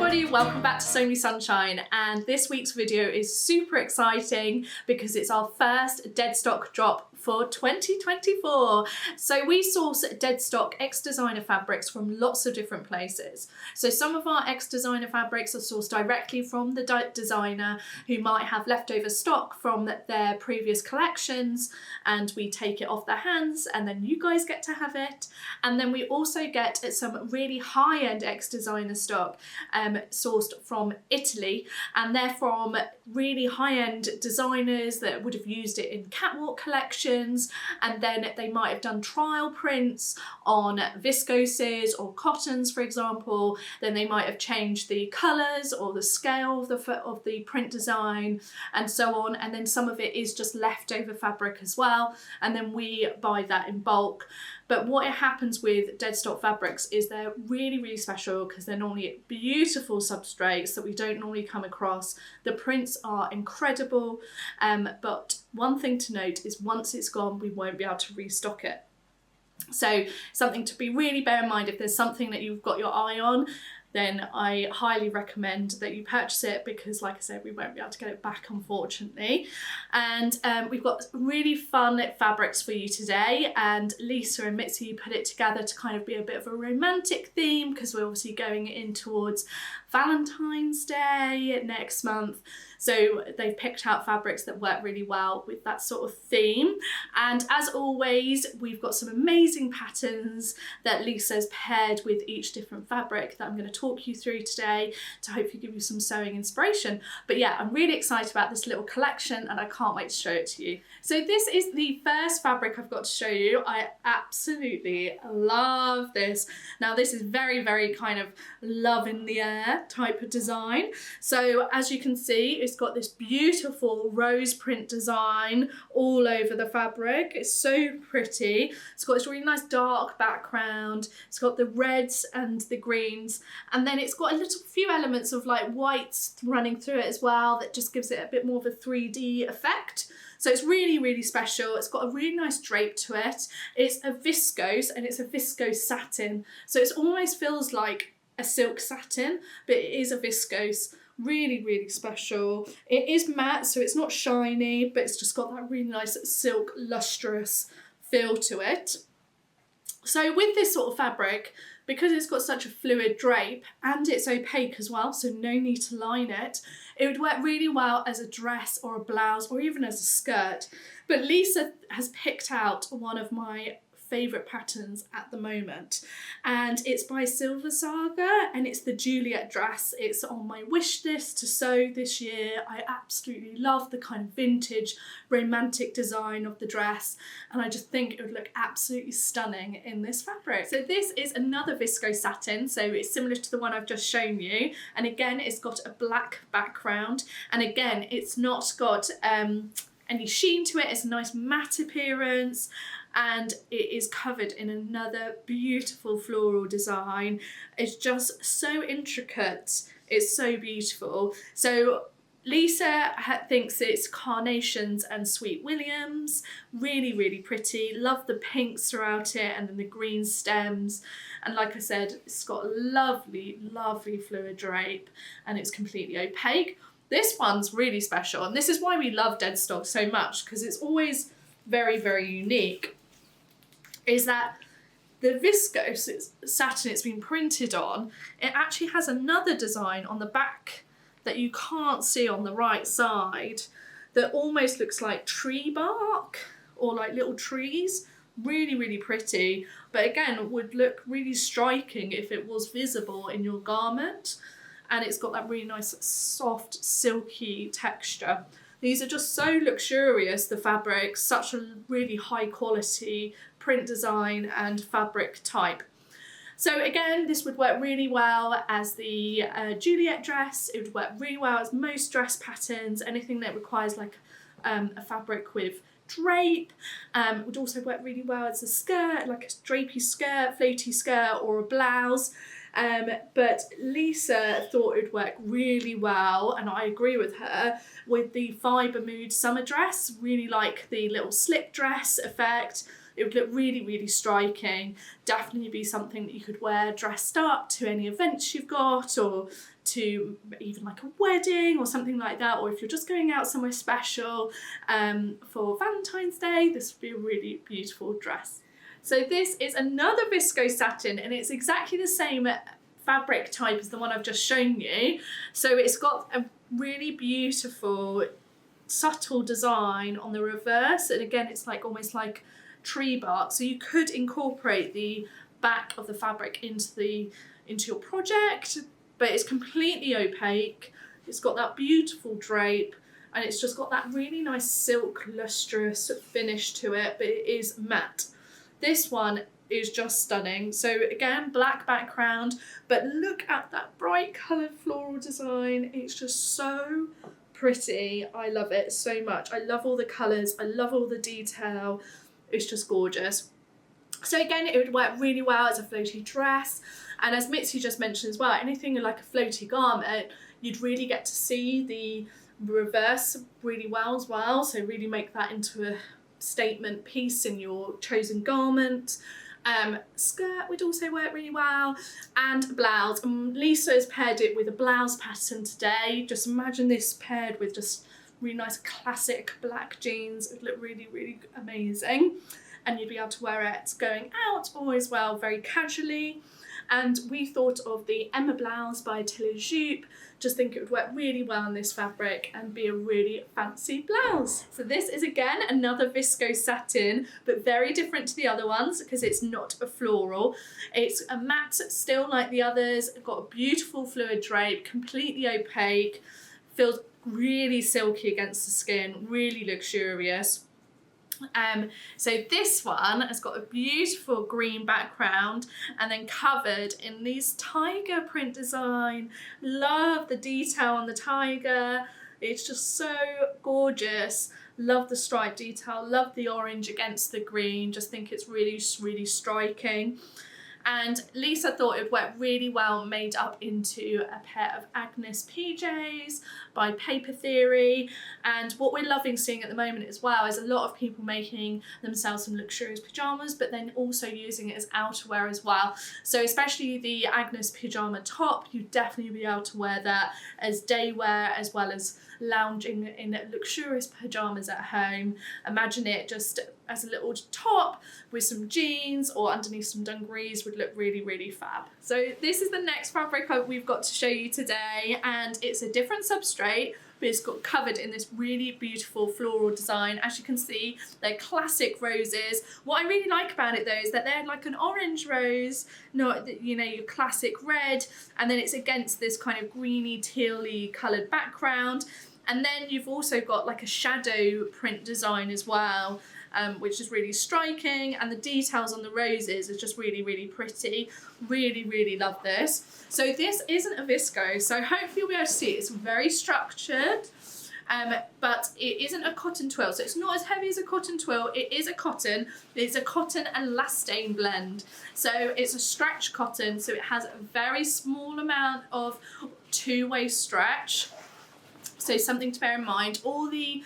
everybody, welcome back to Sew Me Sunshine, and this week's video is super exciting because it's our first Deadstock drop for 2024. So we source Deadstock ex-designer fabrics from lots of different places. So some of our ex-designer fabrics are sourced directly from the designer who might have leftover stock from their previous collections, and we take it off their hands and then you guys get to have it. And then we also get some really high-end ex-designer stock sourced from Italy, and they're from really high-end designers that would have used it in catwalk collections, and then they might have done trial prints on viscoses or cottons, for example. Then they might have changed the colours or the scale of the print design and so on, and then some of it is just leftover fabric as well, and then we buy that in bulk. But what happens with Deadstock Fabrics is they're really, really special because they're normally beautiful substrates that we don't normally come across. The prints are incredible, but one thing to note is once it's gone, we won't be able to restock it. So something to be really bear in mind, if there's something that you've got your eye on, then I highly recommend that you purchase it because, like I said, we won't be able to get it back, unfortunately. And we've got really fun fabrics for you today, and Lisa and Mitzi put it together to kind of be a bit of a romantic theme because we're obviously going in towards Valentine's Day next month. So they've picked out fabrics that work really well with that sort of theme. And as always, we've got some amazing patterns that Lisa's paired with each different fabric that I'm going to talk you through today to hopefully give you some sewing inspiration. But yeah, I'm really excited about this little collection and I can't wait to show it to you. So this is the first fabric I've got to show you. I absolutely love this. Now this is very, very kind of love in the air type of design. So as you can see, it's got this beautiful rose print design all over the fabric. It's so pretty. It's got this really nice dark background. It's got the reds and the greens, and then it's got a little few elements of like whites running through it as well that just gives it a bit more of a 3D effect. So it's really, really special. It's got a really nice drape to it. It's a viscose, and it's a viscose satin. So it almost feels like a silk satin, but it is a viscose. Really, really special. It is matte, so it's not shiny, but it's just got that really nice silk lustrous feel to it. So with this sort of fabric, because it's got such a fluid drape and it's opaque as well, so no need to line it, it would work really well as a dress or a blouse or even as a skirt. But Lisa has picked out one of my favourite patterns at the moment, and it's by Silversaga, and it's the Juliette dress. It's on my wish list to sew this year. I absolutely love the kind of vintage romantic design of the dress, and I just think it would look absolutely stunning in this fabric. So this is another viscose satin, so it's similar to the one I've just shown you, and again it's got a black background, and again it's not got any sheen to it. It's a nice matte appearance, and it is covered in another beautiful floral design. It's just so intricate. It's so beautiful. So Lisa thinks it's Carnations and Sweet Williams. Really, really pretty. Love the pinks throughout it, and then the green stems. And like I said, it's got a lovely, lovely fluid drape, and it's completely opaque. This one's really special, and this is why we love Deadstock so much, because it's always very, very unique, is that the viscose satin it's been printed on, it actually has another design on the back that you can't see on the right side that almost looks like tree bark or like little trees. Really, really pretty, but again would look really striking if it was visible in your garment. And it's got that really nice soft silky texture. These are just so luxurious, the fabrics, such a really high quality print design and fabric type. So again, this would work really well as the Juliette dress. It would work really well as most dress patterns, anything that requires like a fabric with drape. Would also work really well as a skirt, like a drapey skirt, floaty skirt, or a blouse. But Lisa thought it would work really well, and I agree with her, with the Fibre Mood summer dress. Really like the little slip dress effect. it would look really, really striking. Definitely be something that you could wear dressed up to any events you've got, or to even like a wedding or something like that, or if you're just going out somewhere special for Valentine's Day, this would be a really beautiful dress. So this is another Viscose satin, and it's exactly the same fabric type as the one I've just shown you. So it's got a really beautiful subtle design on the reverse, and again it's like almost like tree bark, so you could incorporate the back of the fabric into your project, but it's completely opaque. It's got that beautiful drape, and it's just got that really nice silk lustrous finish to it, but it is matte. This one is just stunning. So again, black background, but look at that bright coloured floral design. It's just so pretty. I love it so much. I love all the colours. I love all the detail. It's just gorgeous. So again, it would work really well as a floaty dress. And as Mitzi just mentioned as well, anything like a floaty garment, you'd really get to see the reverse really well as well. So really make that into a statement piece in your chosen garment. Skirt would also work really well, and blouse. Lisa has paired it with a blouse pattern today. Just imagine this paired with just really nice classic black jeans. It would look really, really amazing, and you'd be able to wear it going out or as well very casually. And we thought of the Emma blouse by Atelier Jupe. Just think it would work really well in this fabric and be a really fancy blouse. So this is again another Viscose satin, but very different to the other ones because it's not a floral. It's a matte still like the others. Got a beautiful fluid drape, completely opaque, feels really silky against the skin, really luxurious. So this one has got a beautiful green background and then covered in these tiger print design. Love the detail on the tiger. It's just so gorgeous. Love the stripe detail, love the orange against the green. Just think it's really, really striking. And Lisa thought it would work really well made up into a pair of Agnes PJs by Paper Theory. And what we're loving seeing at the moment as well is a lot of people making themselves some luxurious pyjamas, but then also using it as outerwear as well. So especially the Agnes pyjama top, you'd definitely be able to wear that as day wear as well as lounging in luxurious pyjamas at home. Imagine it just as a little top with some jeans or underneath some dungarees would look really, really fab. So this is the next fabric we've got to show you today, and it's a different substrate, but it's got covered in this really beautiful floral design. As you can see, they're classic roses. What I really like about it though is that they're like an orange rose, not, you know, your classic red, and then it's against this kind of greeny, tealy coloured background. And then you've also got like a shadow print design as well, which is really striking, and the details on the roses is just really, really pretty. Really, really love this. So this isn't a viscose, so hopefully you'll be able to see it. It's very structured, but it isn't a cotton twill, so it's not as heavy as a cotton twill. It is a cotton. It's a cotton and elastane blend. So it's a stretch cotton, so it has a very small amount of two-way stretch. So something to bear in mind. All the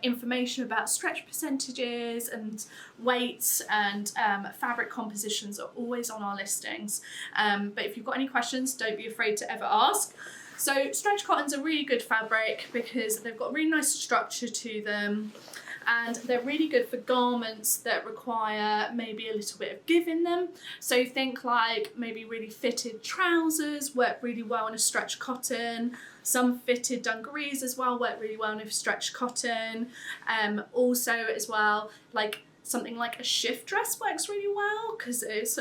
information about stretch percentages and weights and fabric compositions are always on our listings. But if you've got any questions, don't be afraid to ever ask. So stretch cottons are really good fabric because they've got really nice structure to them, and they're really good for garments that require maybe a little bit of give in them. So think like maybe really fitted trousers work really well in a stretch cotton. Some fitted dungarees as well work really well in a stretch cotton. Also as well, like something like a shift dress works really well because it's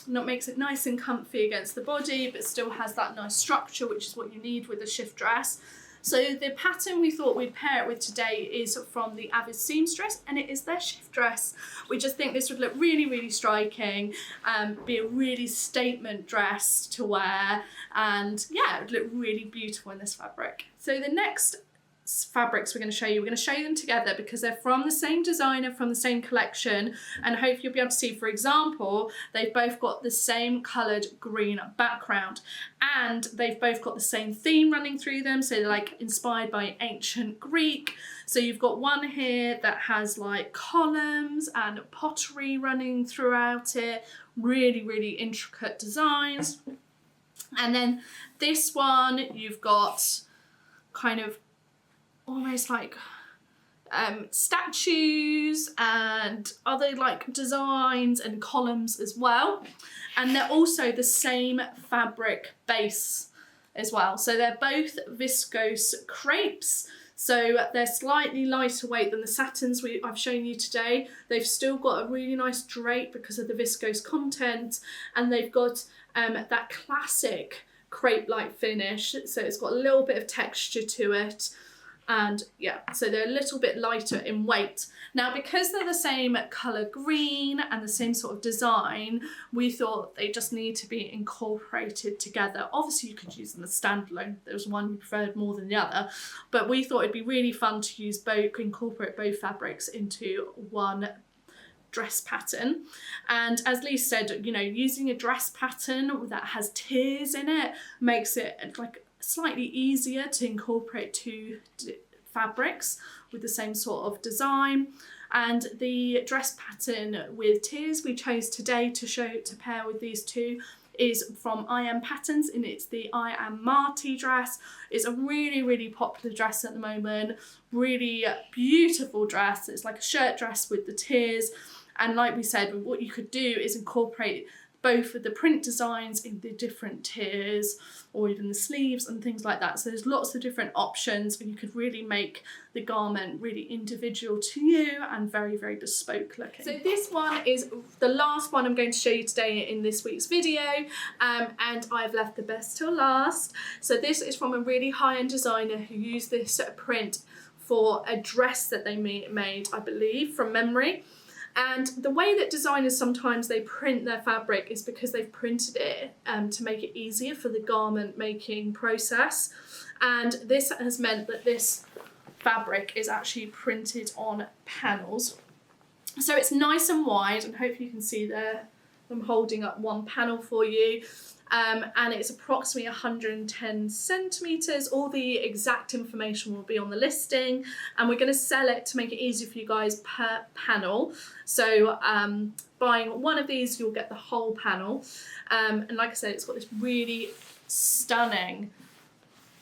makes it nice and comfy against the body, but still has that nice structure, which is what you need with a shift dress. So the pattern we thought we'd pair it with today is from the Avid Seamstress, and it is their shift dress. We just think this would look really, really striking, be a really statement dress to wear, and yeah, it would look really beautiful in this fabric. So the next fabrics we're going to show you. We're going to show you them together because they're from the same designer, from the same collection, and hopefully you'll be able to see, for example, they've both got the same coloured green background and they've both got the same theme running through them, so they're like inspired by ancient Greek. So you've got one here that has like columns and pottery running throughout it, really, really intricate designs. And then this one you've got kind of almost like statues and other like designs and columns as well, and they're also the same fabric base as well. So they're both viscose crepes, so they're slightly lighter weight than the satins I've shown you today. They've still got a really nice drape because of the viscose content, and they've got that classic crepe-like finish, so it's got a little bit of texture to it. And yeah, so they're a little bit lighter in weight. Now, because they're the same colour green and the same sort of design, we thought they just need to be incorporated together. Obviously, you could use them as standalone. There was one you preferred more than the other, but we thought it'd be really fun to use both, incorporate both fabrics into one dress pattern. And as Lee said, you know, using a dress pattern that has tiers in it makes it like slightly easier to incorporate two fabrics with the same sort of design. And the dress pattern with tiers we chose today to pair with these two is from I Am Patterns, and it's the I Am Marty dress. It's a really, really popular dress at the moment, really beautiful dress. It's like a shirt dress with the tiers, and like we said, what you could do is incorporate both of the print designs in the different tiers, or even the sleeves and things like that. So there's lots of different options, and you could really make the garment really individual to you and very, very bespoke looking. So this one is the last one I'm going to show you today in this week's video, and I've left the best till last. So this is from a really high-end designer who used this print for a dress that they made, I believe, from memory. And the way that designers sometimes they print their fabric is because they've printed it to make it easier for the garment making process. And this has meant that this fabric is actually printed on panels. So it's nice and wide, and hopefully you can see there, I'm holding up one panel for you. And it's approximately 110 centimetres. All the exact information will be on the listing, and we're going to sell it to make it easy for you guys per panel. So buying one of these, you'll get the whole panel. And like I said, it's got this really stunning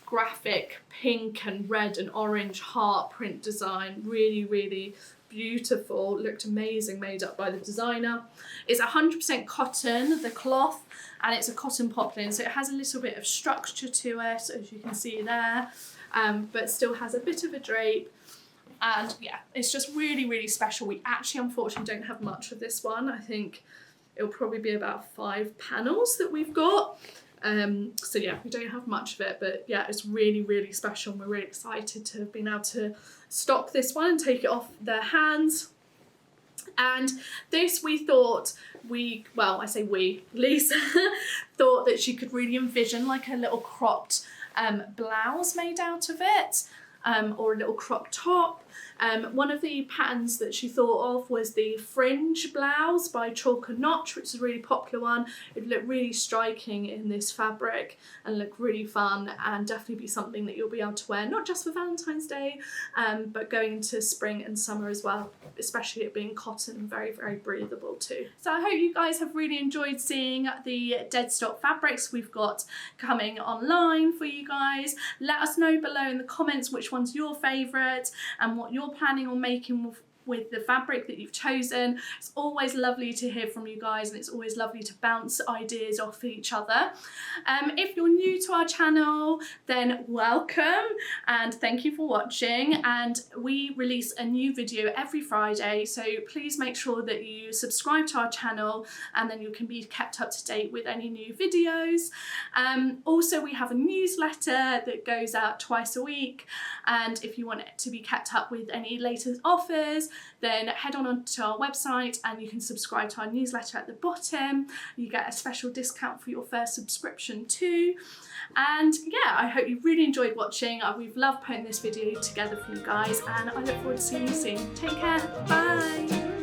graphic pink and red and orange heart print design. Really, really beautiful, looked amazing, made up by the designer. It's 100% cotton, the cloth, and it's a cotton poplin, so it has a little bit of structure to it, as you can see there, but still has a bit of a drape. And yeah, it's just really, really special. We actually unfortunately don't have much of this one. I think it'll probably be about 5 panels that we've got. So yeah, we don't have much of it, but yeah, it's really, really special, and we're really excited to have been able to stock this one and take it off their hands. And this we thought well, I say we, Lisa thought that she could really envision like a little cropped blouse made out of it, or a little crop top. One of the patterns that she thought of was the Fringe blouse by Chalk and Notch, which is a really popular one. It looked really striking in this fabric and look really fun, and definitely be something that you'll be able to wear, not just for Valentine's Day, but going into spring and summer as well, especially it being cotton, very, very breathable too. So I hope you guys have really enjoyed seeing the Deadstock fabrics we've got coming online for you guys. Let us know below in the comments which one's your favourite and what you're planning on making with the fabric that you've chosen. It's always lovely to hear from you guys, and it's always lovely to bounce ideas off each other. If you're new to our channel, then welcome and thank you for watching, and we release a new video every Friday, so please make sure that you subscribe to our channel, and then you can be kept up to date with any new videos. Also, we have a newsletter that goes out twice a week, and if you want it to be kept up with any latest offers then head on to our website and you can subscribe to our newsletter at the bottom. You get a special discount for your first subscription too. And yeah, I hope you really enjoyed watching. We've loved putting this video together for you guys, and I look forward to seeing you soon. Take care, bye!